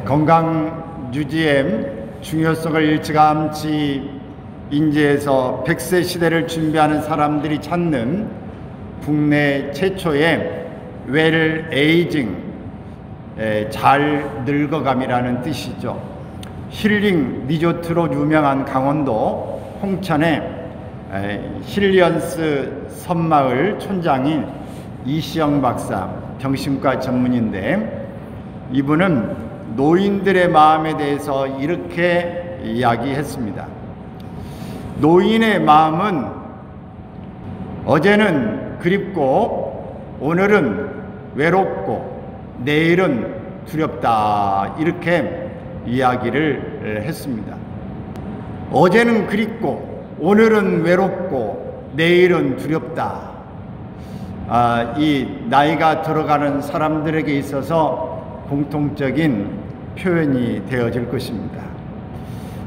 건강 유지의 중요성을 일찌감치 인지해서 100세 시대를 준비하는 사람들이 찾는 국내 최초의 웰 에이징, 잘 늙어감이라는 뜻이죠. 힐링 리조트로 유명한 강원도 홍천의 힐리언스 섬마을 촌장인 이시영 박사, 정신과 전문인데, 이분은 노인들의 마음에 대해서 이렇게 이야기했습니다. 노인의 마음은 어제는 그립고 오늘은 외롭고 내일은 두렵다, 이렇게 이야기를 했습니다. 어제는 그립고 오늘은 외롭고 내일은 두렵다. 이 나이가 들어가는 사람들에게 있어서 공통적인 표현이 되어질 것입니다.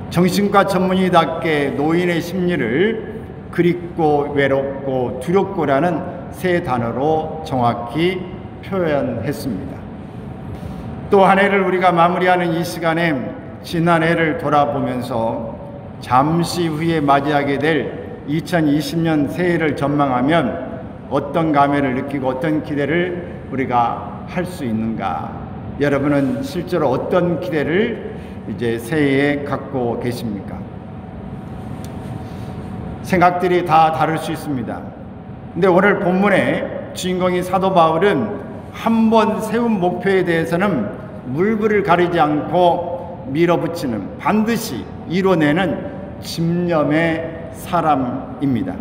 정신과 전문의답게 노인의 심리를 그립고 외롭고 두렵고라는 세 단어로 정확히 표현했습니다. 또 한 해를 우리가 마무리하는 이 시간에 지난 해를 돌아보면서 잠시 후에 맞이하게 될 2020년 새해를 전망하면 어떤 감회를 느끼고 어떤 기대를 우리가 할 수 있는가? 여러분은 실제로 어떤 기대를 이제 새해에 갖고 계십니까? 생각들이 다 다를 수 있습니다. 근데 오늘 본문의 주인공인 사도 바울은 한 번 세운 목표에 대해서는 물불을 가리지 않고 밀어붙이는, 반드시 이뤄내는 집념의 사람입니다.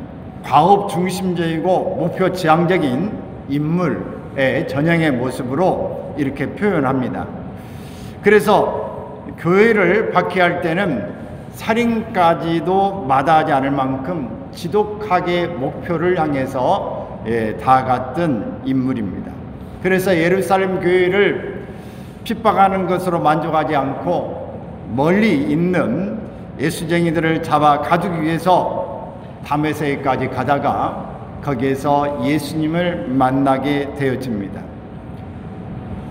과업 중심적이고 목표 지향적인 인물의 전형의 모습으로 이렇게 표현합니다. 그래서 교회를 박해할 때는 살인까지도 마다하지 않을 만큼 지독하게 목표를 향해서 다가갔던 인물입니다. 그래서 예루살렘 교회를 핍박하는 것으로 만족하지 않고 멀리 있는 예수쟁이들을 잡아 가두기 위해서 다메섹까지 가다가 거기에서 예수님을 만나게 되어집니다.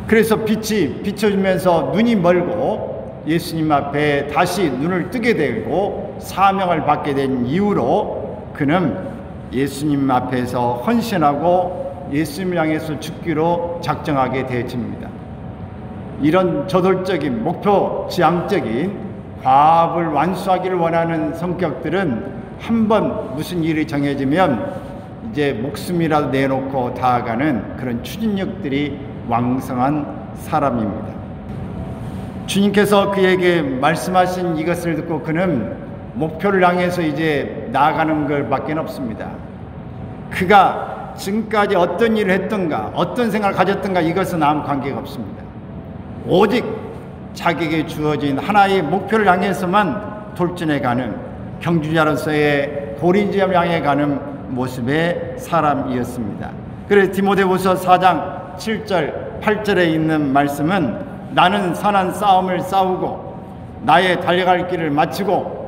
그래서 빛이 비춰지면서 눈이 멀고 예수님 앞에 다시 눈을 뜨게 되고 사명을 받게 된 이후로 그는 예수님 앞에서 헌신하고 예수님을 향해서 죽기로 작정하게 되어집니다. 이런 저돌적인 목표 지향적인 과업을 완수하기를 원하는 성격들은 한번 무슨 일이 정해지면 이제 목숨이라도 내놓고 다가가는 그런 추진력들이 왕성한 사람입니다. 주님께서 그에게 말씀하신 이것을 듣고 그는 목표를 향해서 이제 나아가는 것밖에 없습니다. 그가 지금까지 어떤 일을 했던가, 어떤 생각을 가졌던가, 이것은 아무 관계가 없습니다. 오직 자기에게 주어진 하나의 목표를 향해서만 돌진해가는, 경주자로서의 고린지점을 향해 가는 모습의 사람이었습니다. 그래서 디모데후서 4장 7절 8절에 있는 말씀은 나는 선한 싸움을 싸우고 나의 달려갈 길을 마치고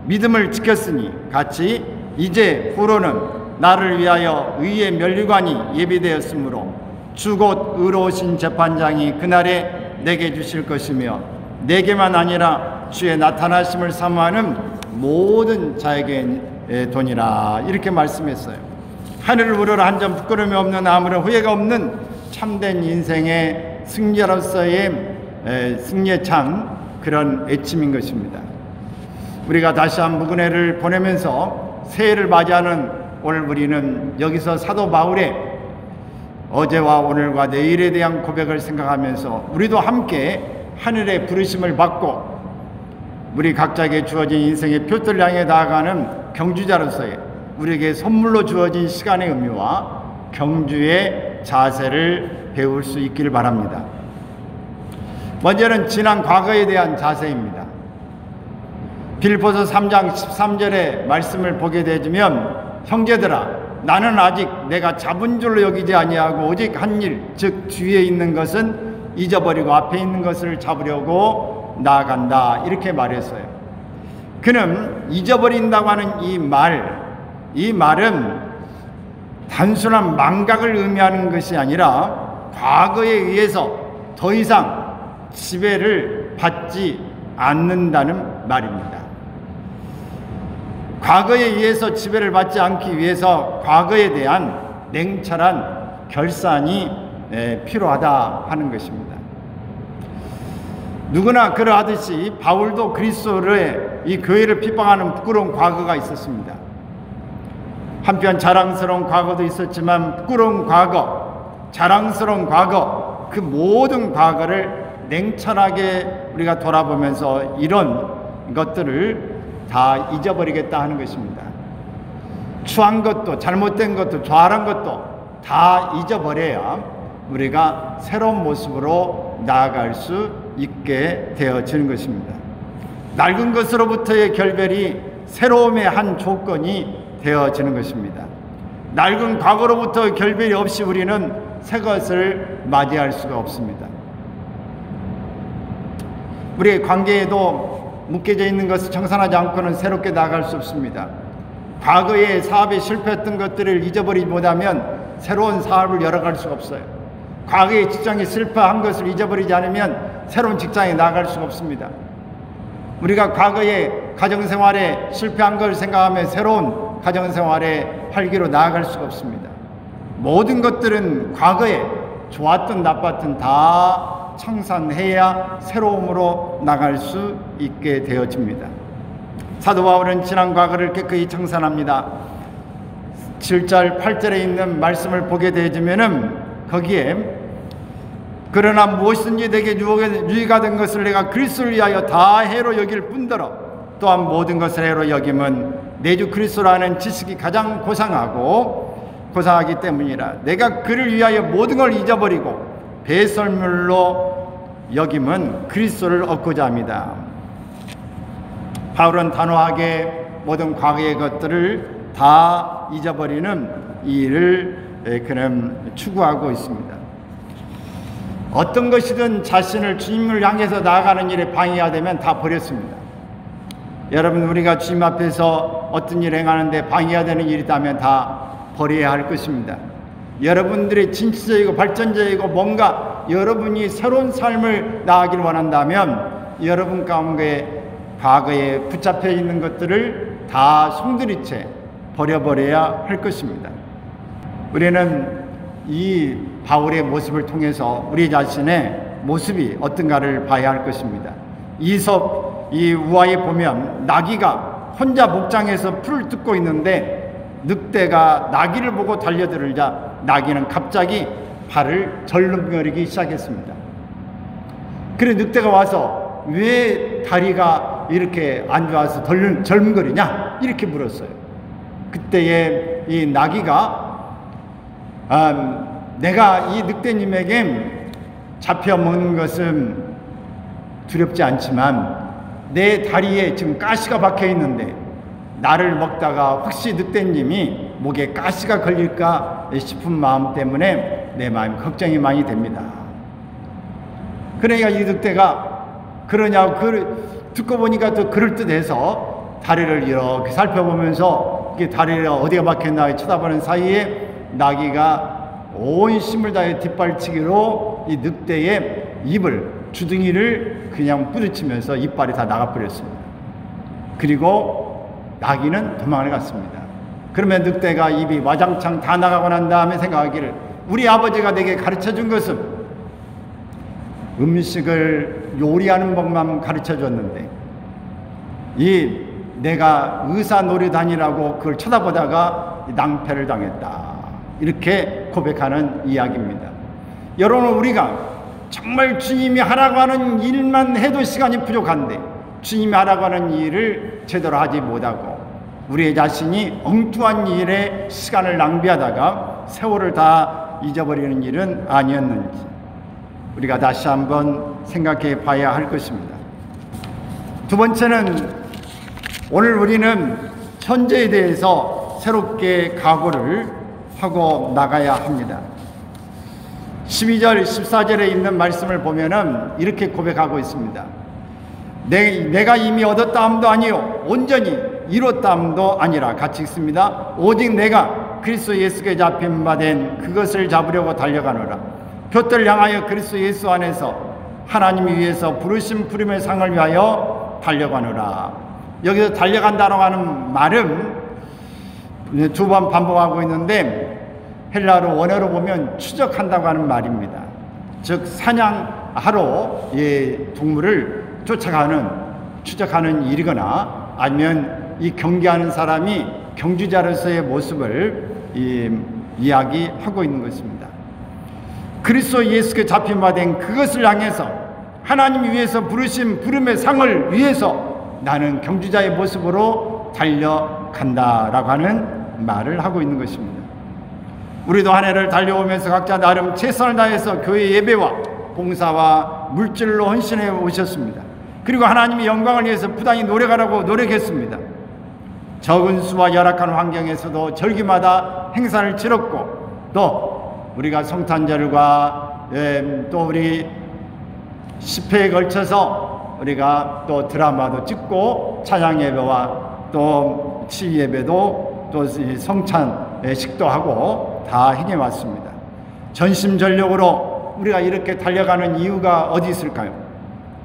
믿음을 지켰으니 같이 이제 후로는 나를 위하여 의의 면류관이 예비되었으므로 주 곧 의로우신 재판장이 그날에 내게 주실 것이며 내게만 아니라 주의 나타나심을 사모하는 모든 자에게 도니라, 이렇게 말씀했어요. 하늘을 우러러 한 점 부끄러움이 없는 아무런 후회가 없는 참된 인생의 승리로서의 승리에 찬 그런 애침인 것입니다. 우리가 다시 한 묵은해를 보내면서 새해를 맞이하는 오늘 우리는 여기서 사도 바울의 어제와 오늘과 내일에 대한 고백을 생각하면서 우리도 함께 하늘의 부르심을 받고 우리 각자에게 주어진 인생의 표들을 향해 나아가는 경주자로서의 우리에게 선물로 주어진 시간의 의미와 경주의 자세를 배울 수 있기를 바랍니다. 먼저는 지난 과거에 대한 자세입니다. 빌립보서 3장 13절의 말씀을 보게 되면 형제들아 나는 아직 내가 잡은 줄로 여기지 아니하고 오직 한 일, 즉 뒤에 있는 것은 잊어버리고 앞에 있는 것을 잡으려고 나아간다, 이렇게 말했어요. 그는 잊어버린다고 하는 이 말은 단순한 망각을 의미하는 것이 아니라 과거에 의해서 더 이상 지배를 받지 않는다는 말입니다. 과거에 의해서 지배를 받지 않기 위해서 과거에 대한 냉철한 결산이 필요하다 하는 것입니다. 누구나 그러하듯이 바울도 그리스도의 이 교회를 핍박하는 부끄러운 과거가 있었습니다. 한편 자랑스러운 과거도 있었지만 부끄러운 과거, 자랑스러운 과거, 그 모든 과거를 냉철하게 우리가 돌아보면서 이런 것들을 다 잊어버리겠다 하는 것입니다. 추한 것도 잘못된 것도 좌란 것도 다 잊어버려야 우리가 새로운 모습으로 나아갈 수 있게 되어지는 것입니다. 낡은 것으로부터의 결별이 새로움의 한 조건이 되어지는 것입니다. 낡은 과거로부터 결별이 없이 우리는 새 것을 맞이할 수가 없습니다. 우리의 관계에도 묶여져 있는 것을 청산하지 않고는 새롭게 나아갈 수 없습니다. 과거에 사업에 실패했던 것들을 잊어버리지 못하면 새로운 사업을 열어갈 수가 없어요. 과거에 직장에 실패한 것을 잊어버리지 않으면 새로운 직장에 나아갈 수가 없습니다. 우리가 과거에 가정생활에 실패한 걸 생각하며 새로운 가정생활에 활기로 나아갈 수가 없습니다. 모든 것들은 과거에 좋았든 나빴든 다 청산해야 새로움으로 나갈 수 있게 되어집니다. 사도 바울은 지난 과거를 깨끗이 청산합니다. 7절 8절에 있는 말씀을 보게 되지면은 거기에 그러나 무엇이든지 내게 유익가 된 것을 내가 그리스도를 위하여 다 해로 여길 뿐더러 또한 모든 것을 해로 여김은 내 주 그리스도라는 지식이 가장 고상하기 때문이라. 내가 그를 위하여 모든 걸 잊어버리고 배설물로 여김은 그리스도를 얻고자 합니다. 바울은 단호하게 모든 과거의 것들을 다 잊어버리는 이 일을 그는 추구하고 있습니다. 어떤 것이든 자신을 주님을 향해서 나아가는 일에 방해가 되면 다 버렸습니다. 여러분, 우리가 주님 앞에서 어떤 일을 행하는데 방해가 되는 일이 있다면 다 버려야 할 것입니다. 여러분들이 진취적이고 발전적이고 뭔가 여러분이 새로운 삶을 나아가길 원한다면 여러분 가운데 과거에 붙잡혀 있는 것들을 다 송두리째 버려버려야 할 것입니다. 우리는 이 바울의 모습을 통해서 우리 자신의 모습이 어떤가를 봐야 할 것입니다. 이솝 이 우화에 보면 나귀가 혼자 목장에서 풀을 뜯고 있는데 늑대가 나귀를 보고 달려들자 나귀는 갑자기 발을 절름거리기 시작했습니다. 그래 늑대가 와서 왜 다리가 이렇게 안 좋아서 절름거리냐 이렇게 물었어요. 그때에 이 나귀가 내가 이 늑대님에게 잡혀 먹는 것은 두렵지 않지만 내 다리에 지금 가시가 박혀 있는데 나를 먹다가 혹시 늑대님이 목에 가시가 걸릴까 싶은 마음 때문에 내 마음이 걱정이 많이 됩니다. 그러니까 이 늑대가 그러냐고 듣고 보니까 또 그럴듯해서 다리를 이렇게 살펴보면서 이게 다리가 어디가 박혔나 쳐다보는 사이에 나귀가 온 힘을 다해 뒷발치기로 이 늑대의 입을 주둥이를 그냥 부딪히면서 이빨이 다 나가버렸습니다. 그리고 나귀는 도망을 갔습니다. 그러면 늑대가 입이 와장창 다 나가고 난 다음에 생각하기를 우리 아버지가 내게 가르쳐준 것은 음식을 요리하는 법만 가르쳐줬는데 이 내가 의사 노리다니라고 그걸 쳐다보다가 낭패를 당했다. 이렇게 고백하는 이야기입니다. 여러분, 우리가 정말 주님이 하라고 하는 일만 해도 시간이 부족한데 주님이 하라고 하는 일을 제대로 하지 못하고 우리의 자신이 엉뚱한 일에 시간을 낭비하다가 세월을 다 잊어버리는 일은 아니었는지 우리가 다시 한번 생각해 봐야 할 것입니다. 두 번째는 오늘 우리는 현재에 대해서 새롭게 각오를 하고 나가야 합니다. 12절 14절에 있는 말씀을 보면은 이렇게 고백하고 있습니다. 내가 이미 얻었다 함도 아니요 온전히 이뤘다 함도 아니라 같이 읽습니다. 오직 내가 그리스도 예수께 잡힌 바 된 그것을 잡으려고 달려가노라. 표대를 향하여 그리스도 예수 안에서 하나님이 위해서 부르신 부름의 상을 위하여 달려가노라. 여기서 달려간다고 하는 말은 두 번 반복하고 있는데 헬라어 원어로 보면 추적한다고 하는 말입니다. 즉 사냥하러 동물을 추적하는 일이거나 아니면 이 경계하는 사람이 경주자로서의 모습을 이야기하고 있는 것입니다. 그리스도 예수께 잡힌 바 된 그것을 향해서 하나님이 위해서 부르신 부름의 상을 위해서 나는 경주자의 모습으로 달려간다라고 하는 말을 하고 있는 것입니다. 우리도 한 해를 달려오면서 각자 나름 최선을 다해서 교회 예배와 봉사와 물질로 헌신해 오셨습니다. 그리고 하나님의 영광을 위해서 부단히 노력하라고 노력했습니다. 적은 수와 열악한 환경에서도 절기마다 행사를 치렀고 또 우리가 성탄절과 또 우리 10회에 걸쳐서 우리가 또 드라마도 찍고 찬양 예배와 또 치유 예배도 또 성찬식도 하고 다 행해왔습니다. 전심전력으로 우리가 이렇게 달려가는 이유가 어디 있을까요?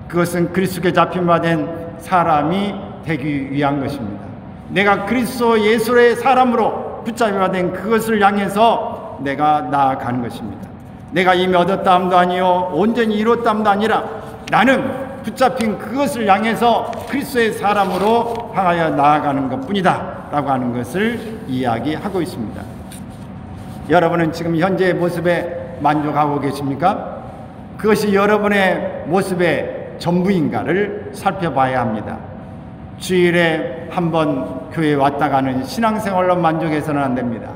그것은 그리스도께 잡힌 바 된 사람이 되기 위한 것입니다. 내가 그리스도 예수의 사람으로 붙잡힌 바 된 그것을 향해서 내가 나아가는 것입니다. 내가 이미 얻었다함도 아니요 온전히 이뤘다함도 아니라 나는 붙잡힌 그것을 향해서 그리스도의 사람으로 향하여 나아가는 것뿐이다 라고 하는 것을 이야기하고 있습니다. 여러분은 지금 현재의 모습에 만족하고 계십니까? 그것이 여러분의 모습의 전부인가를 살펴봐야 합니다. 주일에 한번 교회에 왔다 가는 신앙생활로 만족해서는 안 됩니다.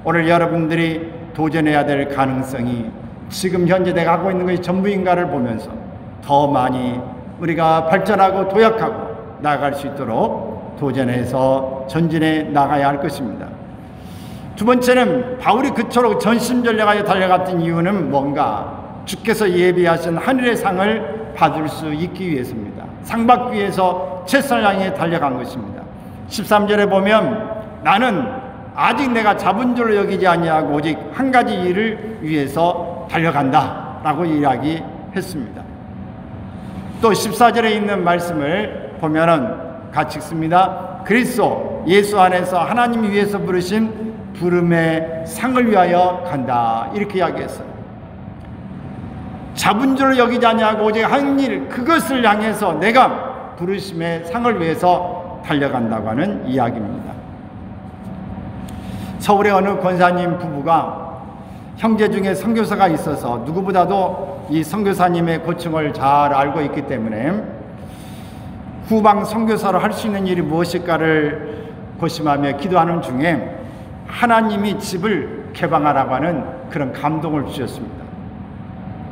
오늘 여러분들이 도전해야 될 가능성이 지금 현재 내가 하고 있는 것이 전부인가를 보면서 더 많이 우리가 발전하고 도약하고 나아갈 수 있도록 도전해서 전진해 나가야 할 것입니다. 두 번째는 바울이 그토록 전심전력하여 달려갔던 이유는 뭔가? 주께서 예비하신 하늘의 상을 받을 수 있기 위해서입니다. 상 받기 위해서 최선을 향해 달려간 것입니다. 13절에 보면 나는 아직 내가 잡은 줄로 여기지 아니하고 오직 한 가지 일을 위해서 달려간다 라고 이야기했습니다. 또 14절에 있는 말씀을 보면은 같이 읽습니다. 그리스도 예수 안에서 하나님이 위해서 부르신 부름의 상을 위하여 간다 이렇게 이야기했어요. 잡은 줄로 여기지 아니하고 오직 한 일 그것을 향해서 내가 부르심의 상을 위해서 달려간다고 하는 이야기입니다. 서울의 어느 권사님 부부가 형제 중에 선교사가 있어서 누구보다도 이 선교사님의 고충을 잘 알고 있기 때문에 후방 선교사로 할 수 있는 일이 무엇일까를 고심하며 기도하는 중에 하나님이 집을 개방하라고 하는 그런 감동을 주셨습니다.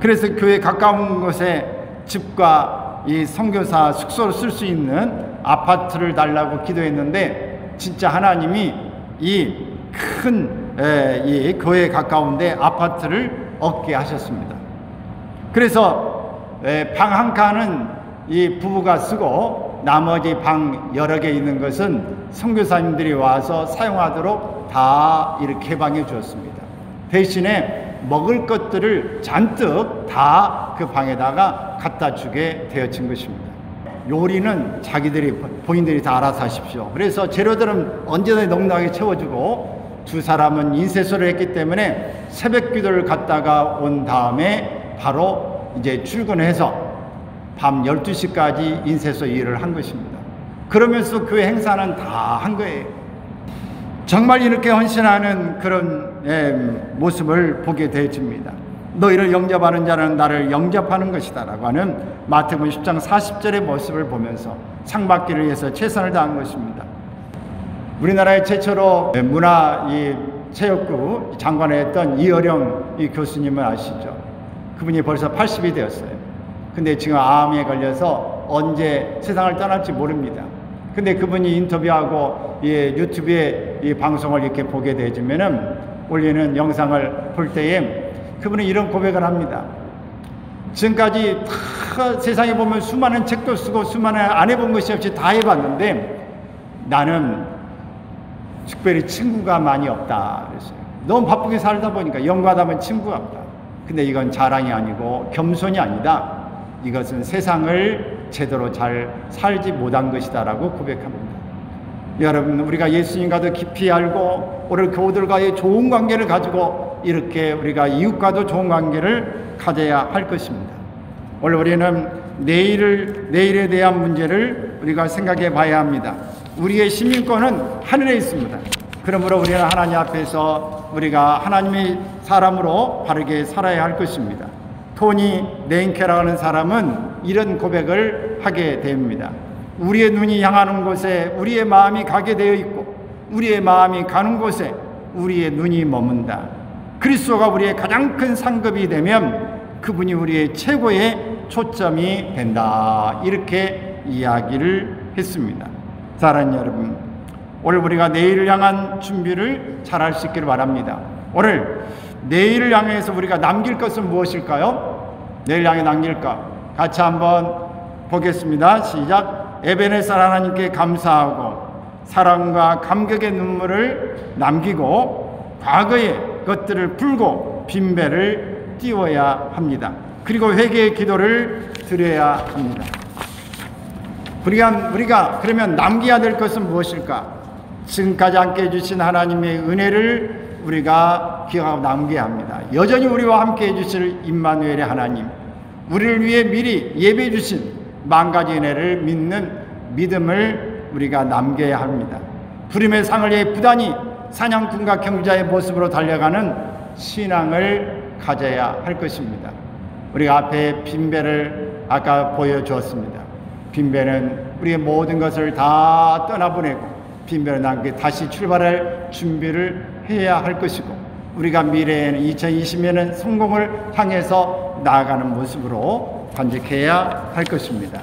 그래서 교회 가까운 곳에 집과 이 선교사 숙소를 쓸 수 있는 아파트를 달라고 기도했는데 진짜 하나님이 이 큰 이 교회 가까운데 아파트를 얻게 하셨습니다. 그래서 방 한 칸은 이 부부가 쓰고 나머지 방 여러 개 있는 것은 선교사님들이 와서 사용하도록 다 이렇게 개방해 주었습니다. 대신에 먹을 것들을 잔뜩 다 그 방에다가 갖다 주게 되어진 것입니다. 요리는 본인들이 다 알아서 하십시오. 그래서 재료들은 언제나 넉넉하게 채워주고 두 사람은 인쇄소를 했기 때문에 새벽 기도를 갔다가 온 다음에 바로 이제 출근해서 밤 12시까지 인쇄소 일을 한 것입니다. 그러면서 그 행사는 다 한 거예요. 정말 이렇게 헌신하는 그런 모습을 보게 되어집니다. 너희를 영접하는 자는 나를 영접하는 것이다 라고 하는 마태복음 10장 40절의 모습을 보면서 상 받기를 위해서 최선을 다한 것입니다. 우리나라의 최초로 문화 체육부 장관을 했던 이어령 교수님은 아시죠? 그분이 벌써 80이 되었어요. 근데 지금 암에 걸려서 언제 세상을 떠날지 모릅니다. 근데 그분이 인터뷰하고 유튜브에 이 방송을 이렇게 보게 되지면은 올리는 영상을 볼 때에 그분은 이런 고백을 합니다. 지금까지 다 세상에 보면 수많은 책도 쓰고 수많은 안 해본 것이 없이 다 해봤는데 나는 특별히 친구가 많이 없다 그랬어요. 너무 바쁘게 살다 보니까 연구하다 보면 친구가 없다. 근데 이건 자랑이 아니고 겸손이 아니다. 이것은 세상을 제대로 잘 살지 못한 것이다라고 고백합니다. 여러분, 우리가 예수님과도 깊이 알고 오늘 교우들과의 좋은 관계를 가지고 이렇게 우리가 이웃과도 좋은 관계를 가져야 할 것입니다. 오늘 우리는 내일에 대한 문제를 우리가 생각해 봐야 합니다. 우리의 시민권은 하늘에 있습니다. 그러므로 우리는 하나님 앞에서 우리가 하나님의 사람으로 바르게 살아야 할 것입니다. 토니 네인케라고 하는 사람은 이런 고백을 하게 됩니다. 우리의 눈이 향하는 곳에 우리의 마음이 가게 되어 있고 우리의 마음이 가는 곳에 우리의 눈이 머문다. 그리스도가 우리의 가장 큰 상급이 되면 그분이 우리의 최고의 초점이 된다. 이렇게 이야기를 했습니다. 사랑하는 여러분, 오늘 우리가 내일을 향한 준비를 잘할 수 있기를 바랍니다. 오늘 내일을 향해서 우리가 남길 것은 무엇일까요? 내일 향해 남길 것 같이 한번 보겠습니다. 시작. 에베네셀 하나님께 감사하고 사랑과 감격의 눈물을 남기고 과거의 것들을 풀고 빈배를 띄워야 합니다. 그리고 회개의 기도를 드려야 합니다. 우리가 그러면 남겨야 될 것은 무엇일까? 지금까지 함께 해주신 하나님의 은혜를 우리가 기억하고 남겨야 합니다. 여전히 우리와 함께 해주실 임마누엘의 하나님, 우리를 위해 미리 예배해 주신 만 가지 은혜를 믿는 믿음을 우리가 남겨야 합니다. 부름의 상을 위해 부단히 사냥꾼과 경주자의 모습으로 달려가는 신앙을 가져야 할 것입니다. 우리가 앞에 빈배를 아까 보여주었습니다. 빈배는 우리의 모든 것을 다 떠나보내고 빈배를 남겨 다시 출발할 준비를 해야 할 것이고 우리가 미래에는 2020년은 성공을 향해서 나아가는 모습으로 간직해야 할 것입니다.